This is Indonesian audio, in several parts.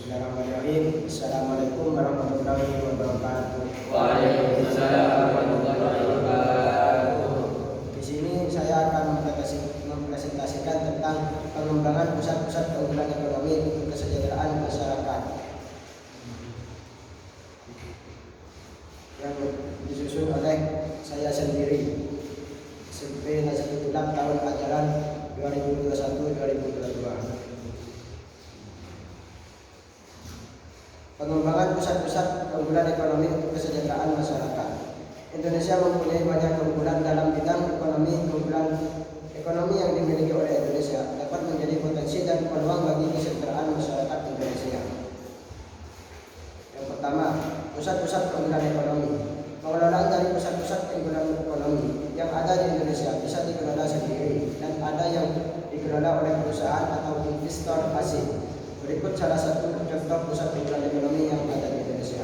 Bismillahirrahmanirrahim. Assalamualaikum warahmatullahi wabarakatuh. Waalaikumsalam warahmatullahi wabarakatuh. Di sini saya akan mempresentasikan tentang pengembangan pusat-pusat keunggulan ekonomi untuk kesejahteraan masyarakat yang disusun oleh saya sendiri, SMP Nasrul Tulab tahun ajaran 2021-2022. Pengembangan pusat-pusat keunggulan ekonomi untuk kesejahteraan masyarakat. Indonesia mempunyai banyak keunggulan dalam bidang ekonomi. Keunggulan ekonomi yang dimiliki oleh Indonesia dapat menjadi potensi dan peluang bagi kesejahteraan masyarakat Indonesia. Yang pertama, pusat-pusat keunggulan ekonomi. Pengelolaan dari pusat-pusat keunggulan ekonomi yang ada di Indonesia bisa dikelola sendiri dan ada yang dikelola oleh perusahaan atau investor asing. Berikut salah satu contoh pusat keunggulan ekonomi yang ada di Indonesia.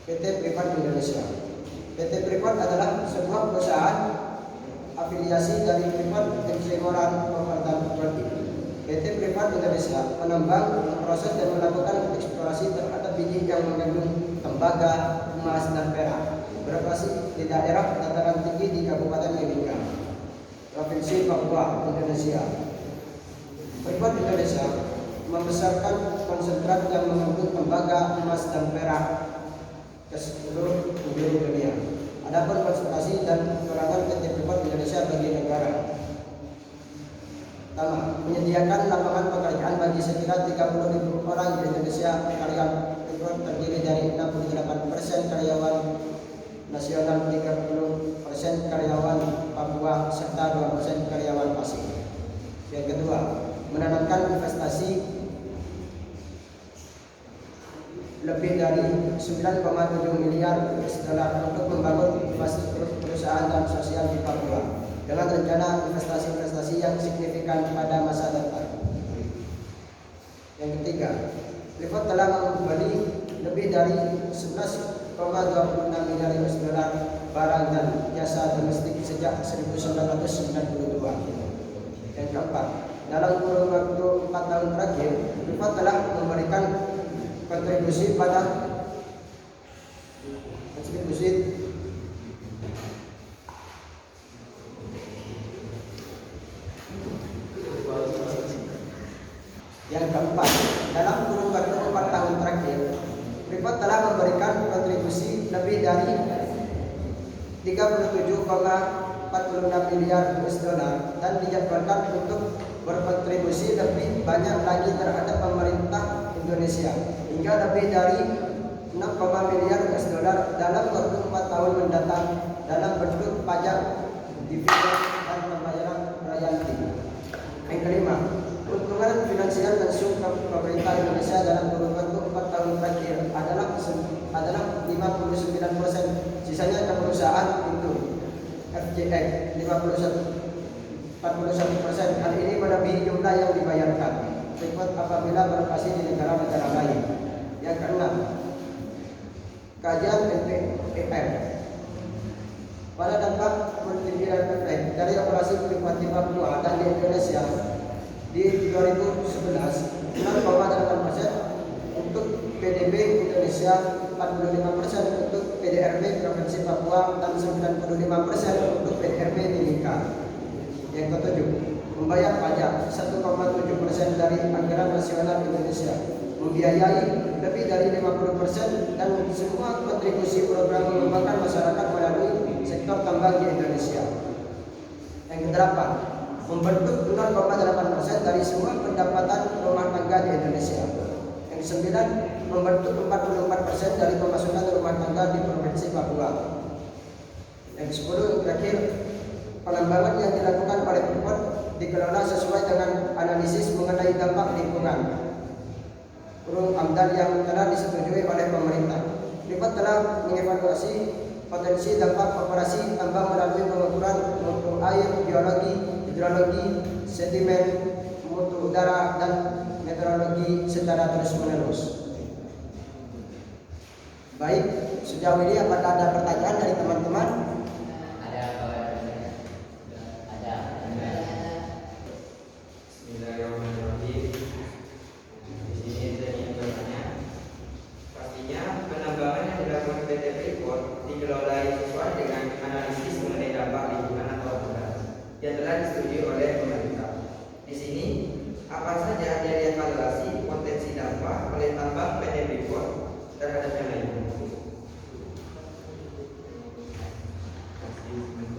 PT Freeport Indonesia. PT Freeport adalah sebuah perusahaan afiliasi dari Freeport Indonesia Corporation. PT Freeport Indonesia menambang, memproses dan melakukan eksplorasi terhadap biji yang mengandung tembaga, emas dan perak. Beroperasi di daerah dataran tinggi di Kabupaten Mimika, Provinsi Papua, Indonesia. Freeport Indonesia membesarkan konsentrat yang mengandung tembaga, emas dan perak ke seluruh penjuru dunia. Adapun konsentrasi dan kekurangan PT Freeport Indonesia bagi negara. Pertama, menyediakan lapangan pekerjaan bagi sekira 30.000 orang di Indonesia. Karyawan Freeport terdiri dari 68% karyawan nasional, 30% karyawan Papua, serta 2% karyawan asing. Yang kedua, menanamkan investasi lebih dari 9,7 miliar US dollar untuk membangun infrastruktur perusahaan dan sosial di Papua dengan rencana investasi-investasi yang signifikan pada masa depan. Yang ketiga, Freeport telah membeli lebih dari 11,26 miliar US dollar barang dan jasa domestik sejak 1992. Yang keempat, dalam kurun waktu 4 tahun terakhir, Freeport telah memberikan kontribusi yang keempat, dalam kurun waktu 4 tahun terakhir, Freeport telah memberikan kontribusi lebih dari 37,46 miliar US dollar dan dijadwalkan untuk berkontribusi lebih banyak lagi terhadap pemerintah Indonesia hingga lebih dari 6, miliar US dollar dalam waktu 4 tahun mendatang dalam bentuk pajak, dividen dan pembayaran royalti. Yang kelima, keuntungan finansial langsung ke pemerintah Indonesia dalam kurun waktu 4 tahun terakhir adalah 59%, sisanya ke perusahaan itu FJX 41%. Hal ini melebihi jumlah yang dibayarkan Freeport apabila beroperasi di negara-negara lain. Yang keenam, kajian NPM pada dampak multiplier efek dari operasi Freeport di Papua dan di Indonesia di 2011, 0,8% untuk PDB Indonesia, 45% untuk PDRB Provinsi Papua, dan 95% untuk PDRB Timika. Yang ketujuh, membayar pajak 1,7% dari anggaran nasional Indonesia, membiayai lebih dari 50% dan semua kontribusi program mengembangkan masyarakat melalui sektor tambang di Indonesia. Yang kedelapan, membentuk 0,8% dari semua pendapatan rumah tangga di Indonesia. Yang kesembilan, membentuk 44% dari pemasukan rumah tangga di Provinsi Papua. Yang kesepuluh, terakhir, pengembangan yang dilakukan oleh Freeport dikelola sesuai dengan analisis mengenai dampak lingkungan AMDAL yang telah disetujui oleh pemerintah. Freeport telah mengevaluasi potensi dampak operasi tambang melalui pengukuran mutu air, geologi, hidrologi, sedimen, mutu udara, dan meteorologi secara terus-menerus. Baik, sejauh ini apakah ada pertanyaan dari teman-teman? Apa saja yang dievaluasi potensi dampak oleh tambang PT Freeport terhadap yang lain?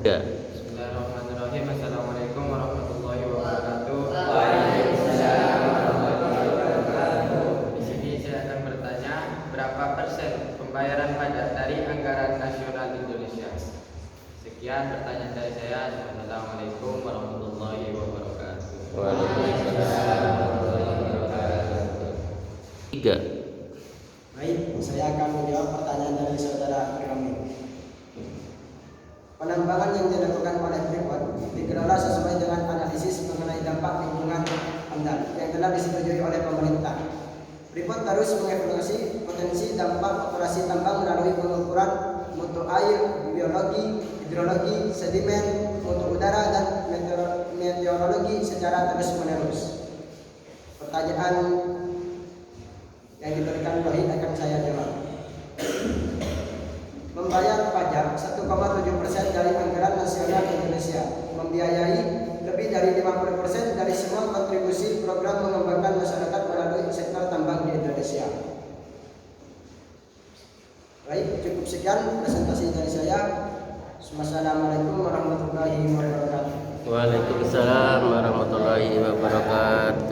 Ya. Bismillahirrahmanirrahim. Assalamualaikum warahmatullahi wabarakatuh. Waalaikumsalam warahmatullahi wabarakatuh. Di sini saya akan bertanya, berapa persen pembayaran pajak dari anggaran nasional Indonesia? Sekian pertanyaan dari saya. Assalamualaikum warahmatullahi wabarakatuh. Waalaikumsalam warahmatullahi wabarakatuh. 3. Baik, saya akan menjawab pertanyaan dari saudara kami. Penambangan yang dilakukan oleh Freeport dikelola sesuai dengan analisis mengenai dampak lingkungan AMDAL yang telah disetujui oleh pemerintah. Freeport terus mengevaluasi potensi dampak operasi tambang melalui pengukuran mutu air, biologi, hidrologi, sedimen, mutu udara, dan meteorologi secara terus-menerus. Pertanyaan yang diberikan Rohit akan saya jawab. Membayar pajak 1,7% dari anggaran nasional Indonesia, membiayai lebih dari 50% dari semua kontribusi program mengembangkan masyarakat melalui sektor tambang di Indonesia. Baik, cukup sekian presentasi dari saya. Wassalamualaikum warahmatullahi wabarakatuh. Waalaikumsalam warahmatullahi wabarakatuh.